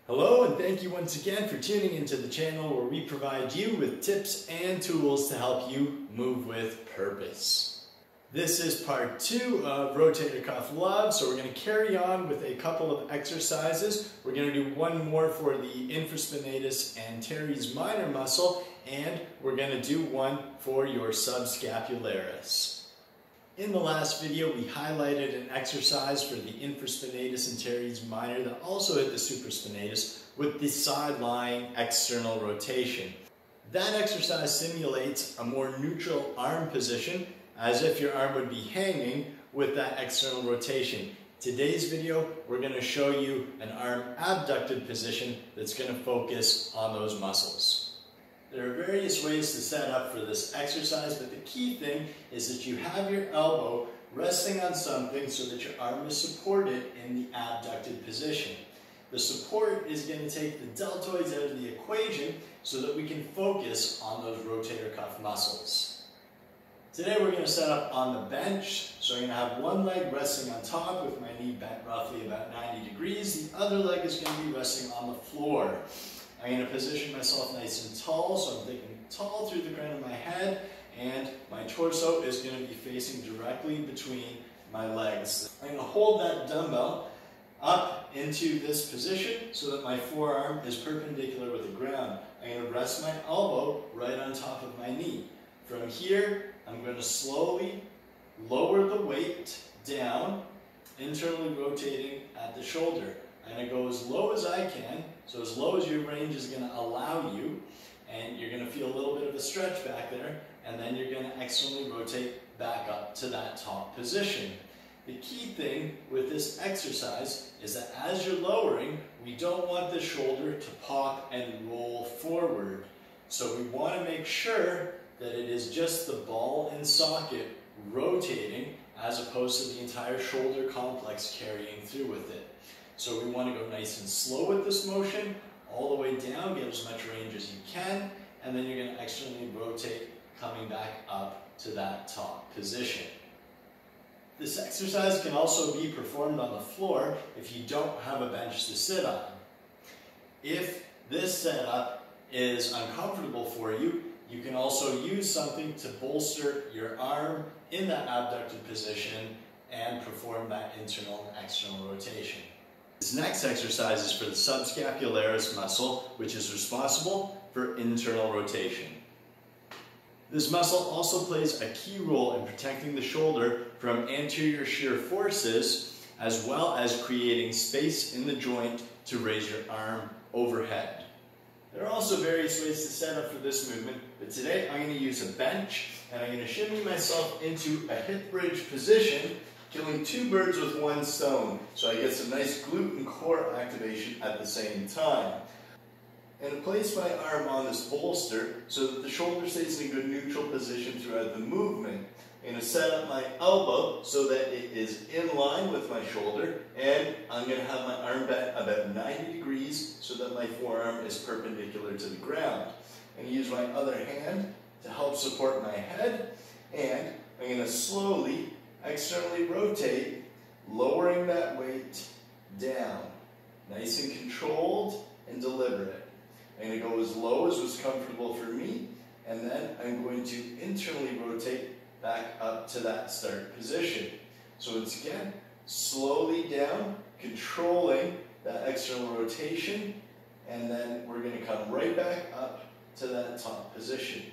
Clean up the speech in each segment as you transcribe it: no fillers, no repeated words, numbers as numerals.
Hello, and thank you once again for tuning into the channel where we provide you with tips and tools to help you move with purpose. This is part 2 of rotator cuff love, so we're going to carry on with a couple of exercises. We're going to do one more for the infraspinatus and teres minor muscle, and we're going to do one for your subscapularis. In the last video, we highlighted an exercise for the infraspinatus and teres minor that also hit the supraspinatus with the side-lying external rotation. That exercise simulates a more neutral arm position, as if your arm would be hanging with that external rotation. Today's video, we're going to show you an arm abducted position that's going to focus on those muscles. There are various ways to set up for this exercise, but the key thing is that you have your elbow resting on something so that your arm is supported in the abducted position. The support is going to take the deltoids out of the equation so that we can focus on those rotator cuff muscles. Today we're going to set up on the bench, so I'm going to have one leg resting on top with my knee bent roughly about 90 degrees. The other leg is going to be resting on the floor. I'm going to position myself nice and tall, so I'm thinking tall through the crown of my head, and my torso is going to be facing directly between my legs. I'm going to hold that dumbbell up into this position so that my forearm is perpendicular with the ground. I'm going to rest my elbow right on top of my knee. From here, I'm going to slowly lower the weight down, internally rotating at the shoulder. I'm going to go as low as I can, so as low as your range is going to allow you, and you're going to feel a little bit of a stretch back there, and then you're going to externally rotate back up to that top position. The key thing with this exercise is that as you're lowering, we don't want the shoulder to pop and roll forward. So we want to make sure that it is just the ball and socket rotating as opposed to the entire shoulder complex carrying through with it. So we want to go nice and slow with this motion, all the way down, get as much range as you can, and then you're going to externally rotate, coming back up to that top position. This exercise can also be performed on the floor if you don't have a bench to sit on. If this setup is uncomfortable for you, you can also use something to bolster your arm in that abducted position and perform that internal and external rotation. This next exercise is for the subscapularis muscle, which is responsible for internal rotation. This muscle also plays a key role in protecting the shoulder from anterior shear forces, as well as creating space in the joint to raise your arm overhead. There are also various ways to set up for this movement, but today I'm going to use a bench, and I'm going to shimmy myself into a hip bridge position, killing two birds with one stone, so I get some nice glute and core activation at the same time. And place my arm on this bolster so that the shoulder stays in a good neutral position throughout the movement. I'm going to set up my elbow so that it is in line with my shoulder, and I'm going to have my arm bent about 90 degrees so that my forearm is perpendicular to the ground. I'm going to use my other hand to help support my head, and I'm going to slowly externally rotate, lowering that weight down. Nice and controlled and deliberate. I'm going to go as low as was comfortable for me, and then I'm going to internally rotate back up to that start position. So once again, slowly down, controlling that external rotation, and then we're going to come right back up to that top position.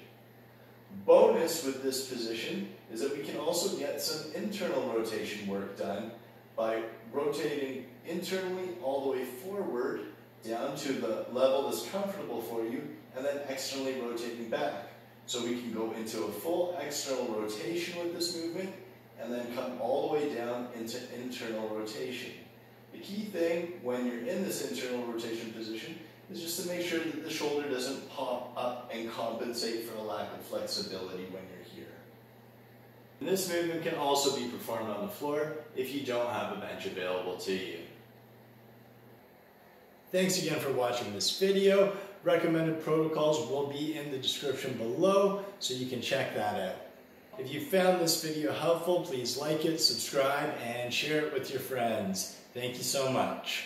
Bonus with this position is that we can also get some internal rotation work done by rotating internally all the way forward down to the level that's comfortable for you, and then externally rotating back. So we can go into a full external rotation with this movement, and then come all the way down into internal rotation. The key thing when you're in this internal rotation position is just to make sure that the shoulder doesn't pop up and compensate for a lack of flexibility when you're here. And this movement can also be performed on the floor if you don't have a bench available to you. Thanks again for watching this video. Recommended protocols will be in the description below, so you can check that out. If you found this video helpful, please like it, subscribe, and share it with your friends. Thank you so much.